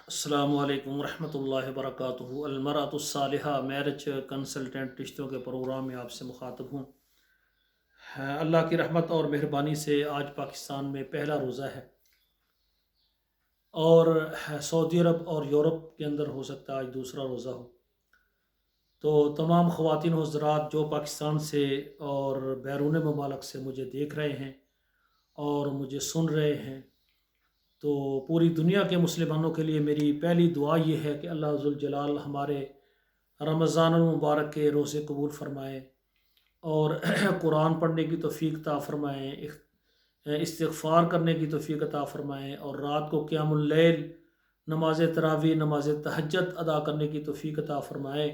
السلام علیکم ورحمۃ اللہ وبرکاتہ۔ المرأۃ الصالحہ میرج کنسلٹنٹ رشتوں کے پروگرام میں آپ سے مخاطب ہوں۔ اللہ کی رحمت اور مہربانی سے آج پاکستان میں پہلا روزہ ہے، اور سعودی عرب اور یورپ کے اندر ہو سکتا ہے آج دوسرا روزہ ہو۔ تو تمام خواتین و حضرات جو پاکستان سے اور بیرون ممالک سے مجھے دیکھ رہے ہیں اور مجھے سن رہے ہیں، تو پوری دنیا کے مسلمانوں کے لیے میری پہلی دعا یہ ہے کہ اللہ ذوالجلال ہمارے رمضان المبارک کے روزے قبول فرمائے اور قرآن پڑھنے کی توفیق عطا فرمائیں، استغفار کرنے کی توفیق عطا فرمائیں، اور رات کو قیام اللیل، نماز تراویح، نماز تہجد ادا کرنے کی توفیق عطا فرمائے۔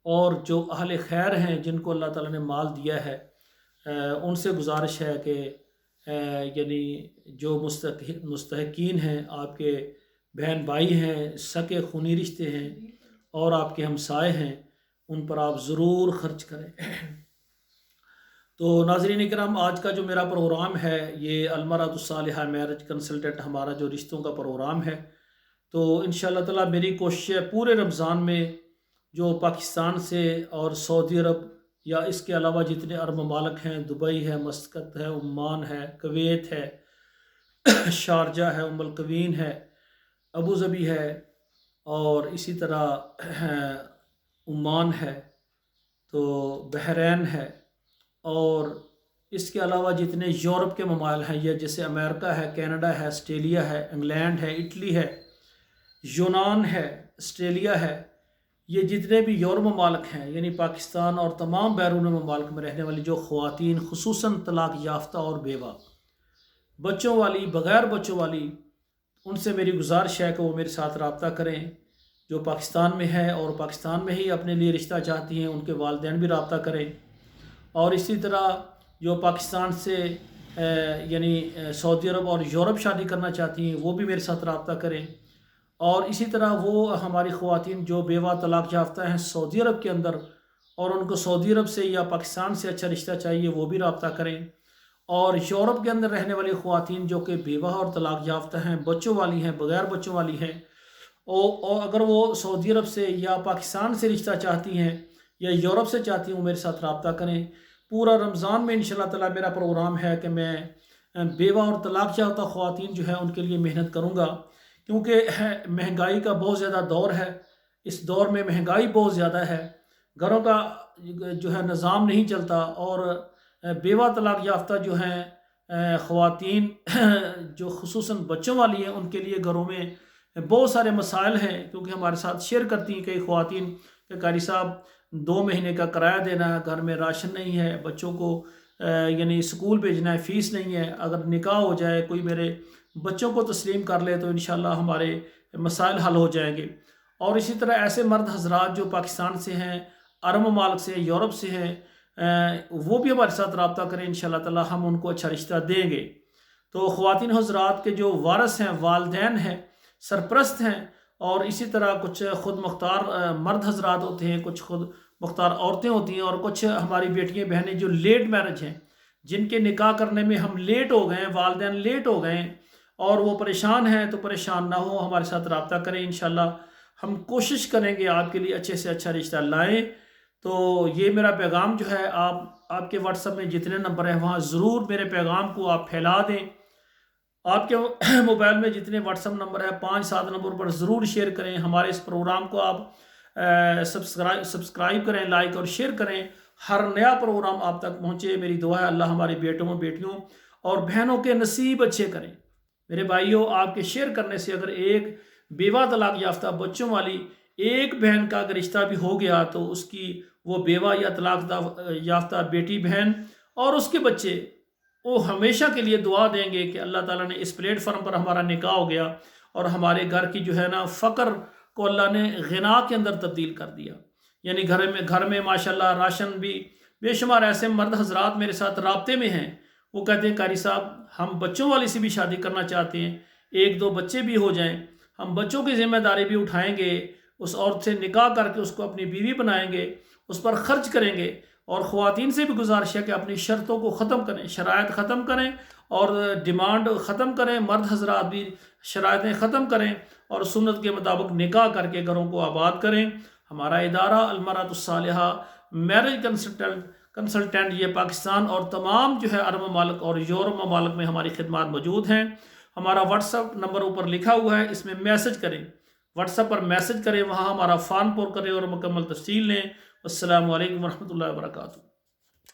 اور جو اہل خیر ہیں جن کو اللہ تعالیٰ نے مال دیا ہے، ان سے گزارش ہے کہ یعنی جو مستحقین ہیں، آپ کے بہن بھائی ہیں، سکے خونی رشتے ہیں اور آپ کے ہمسائے ہیں، ان پر آپ ضرور خرچ کریں۔ تو ناظرین اکرام، آج کا جو میرا پروگرام ہے یہ المرأۃ الصالحہ میرج کنسلٹنٹ ہمارا جو رشتوں کا پروگرام ہے۔ تو انشاءاللہ تعالیٰ میری کوشش ہے پورے رمضان میں جو پاکستان سے اور سعودی عرب یا اس کے علاوہ جتنے عرب ممالک ہیں، دبئی ہے، مسقط ہے، عمان ہے، کویت ہے، شارجہ ہے، ام القوین ہے، ابوظبی ہے، اور اسی طرح عمان ہے، تو بحرین ہے، اور اس کے علاوہ جتنے یورپ کے ممالک ہیں، یہ جیسے امریکہ ہے، کینیڈا ہے، آسٹریلیا ہے، انگلینڈ ہے، اٹلی ہے، یونان ہے، آسٹریلیا ہے، یہ جتنے بھی یورپ ممالک ہیں، یعنی پاکستان اور تمام بیرون ممالک میں رہنے والی جو خواتین، خصوصاً طلاق یافتہ اور بیوہ، بچوں والی، بغیر بچوں والی، ان سے میری گزارش ہے کہ وہ میرے ساتھ رابطہ کریں۔ جو پاکستان میں ہے اور پاکستان میں ہی اپنے لیے رشتہ چاہتی ہیں، ان کے والدین بھی رابطہ کریں، اور اسی طرح جو پاکستان سے یعنی سعودی عرب اور یورپ شادی کرنا چاہتی ہیں وہ بھی میرے ساتھ رابطہ کریں، اور اسی طرح وہ ہماری خواتین جو بیوہ طلاق یافتہ ہیں سعودی عرب کے اندر اور ان کو سعودی عرب سے یا پاکستان سے اچھا رشتہ چاہیے، وہ بھی رابطہ کریں، اور یورپ کے اندر رہنے والی خواتین جو کہ بیوہ اور طلاق یافتہ ہیں، بچوں والی ہیں، بغیر بچوں والی ہیں، اور اگر وہ سعودی عرب سے یا پاکستان سے رشتہ چاہتی ہیں یا یورپ سے چاہتی ہیں، وہ میرے ساتھ رابطہ کریں۔ پورا رمضان میں انشاءاللہ تعالیٰ میرا پروگرام ہے کہ میں بیوہ اور طلاق یافتہ خواتین جو ہیں ان کے لیے محنت کروں گا، کیونکہ مہنگائی کا بہت زیادہ دور ہے۔ اس دور میں مہنگائی بہت زیادہ ہے، گھروں کا جو ہے نظام نہیں چلتا، اور بیوہ طلاق یافتہ جو ہیں خواتین جو خصوصاً بچوں والی ہیں، ان کے لیے گھروں میں بہت سارے مسائل ہیں، کیونکہ ہمارے ساتھ شیئر کرتی ہیں کئی خواتین کہ قاری صاحب 2 مہینے کا کرایہ دینا ہے، گھر میں راشن نہیں ہے، بچوں کو یعنی اسکول بھیجنا ہے، فیس نہیں ہے، اگر نکاح ہو جائے، کوئی میرے بچوں کو تسلیم کر لے تو انشاءاللہ ہمارے مسائل حل ہو جائیں گے۔ اور اسی طرح ایسے مرد حضرات جو پاکستان سے ہیں، عرب ممالک سے، یورپ سے ہیں، وہ بھی ہمارے ساتھ رابطہ کریں، انشاءاللہ تعالی ہم ان کو اچھا رشتہ دیں گے۔ تو خواتین حضرات کے جو وارث ہیں، والدین ہیں، سرپرست ہیں، اور اسی طرح کچھ خود مختار مرد حضرات ہوتے ہیں، کچھ خود مختار عورتیں ہوتی ہیں، اور کچھ ہماری بیٹیاں بہنیں جو لیٹ میرج ہیں، جن کے نکاح کرنے میں ہم لیٹ ہو گئے ہیں، والدین لیٹ ہو گئے ہیں، اور وہ پریشان ہیں، تو پریشان نہ ہو، ہمارے ساتھ رابطہ کریں، انشاءاللہ ہم کوشش کریں گے آپ کے لیے اچھے سے اچھا رشتہ لائیں۔ تو یہ میرا پیغام جو ہے آپ کے واٹس ایپ میں جتنے نمبر ہیں وہاں ضرور میرے پیغام کو آپ پھیلا دیں۔ آپ کے موبائل میں جتنے واٹس ایپ نمبر ہیں 5-7 نمبر پر ضرور شیئر کریں۔ ہمارے اس پروگرام کو آپ سبسکرائب کریں، لائک اور شیئر کریں، ہر نیا پروگرام آپ تک پہنچے۔ میری دعا ہے اللہ ہمارے بیٹوں بیٹیوں اور بہنوں کے نصیب اچھے کریں۔ میرے بھائیوں، آپ کے شیئر کرنے سے اگر ایک بیوہ طلاق یافتہ بچوں والی ایک بہن کا اگر رشتہ بھی ہو گیا تو اس کی وہ بیوہ یا طلاق یافتہ بیٹی بہن اور اس کے بچے وہ ہمیشہ کے لیے دعا دیں گے کہ اللہ تعالیٰ نے اس پلیٹ فارم پر ہمارا نکاح ہو گیا اور ہمارے گھر کی جو ہے نا فقر کو اللہ نے غنا کے اندر تبدیل کر دیا۔ یعنی گھر میں ماشاءاللہ راشن بھی بے شمار ایسے مرد حضرات میرے ساتھ رابطے میں ہیں، وہ کہتے ہیں قاری صاحب ہم بچوں والی سے بھی شادی کرنا چاہتے ہیں، 1-2 بچے بھی ہو جائیں، ہم بچوں کی ذمہ داری بھی اٹھائیں گے، اس عورت سے نکاح کر کے اس کو اپنی بیوی بنائیں گے، اس پر خرچ کریں گے، اور خواتین سے بھی گزارش ہے کہ اپنی شرطوں کو ختم کریں، شرائط ختم کریں اور ڈیمانڈ ختم کریں، مرد حضرات بھی شرائطیں ختم کریں اور سنت کے مطابق نکاح کر کے گھروں کو آباد کریں۔ ہمارا ادارہ المرأۃ الصالحہ میرج کنسلٹنٹ یہ پاکستان اور تمام جو ہے عرب ممالک اور یورپ ممالک میں ہماری خدمات موجود ہیں۔ ہمارا واٹس ایپ نمبر اوپر لکھا ہوا ہے، اس میں میسج کریں، واٹس ایپ پر میسج کریں، وہاں ہمارا فارم پر کریں اور مکمل تفصیل لیں۔ السلام علیکم ورحمۃ اللہ وبرکاتہ۔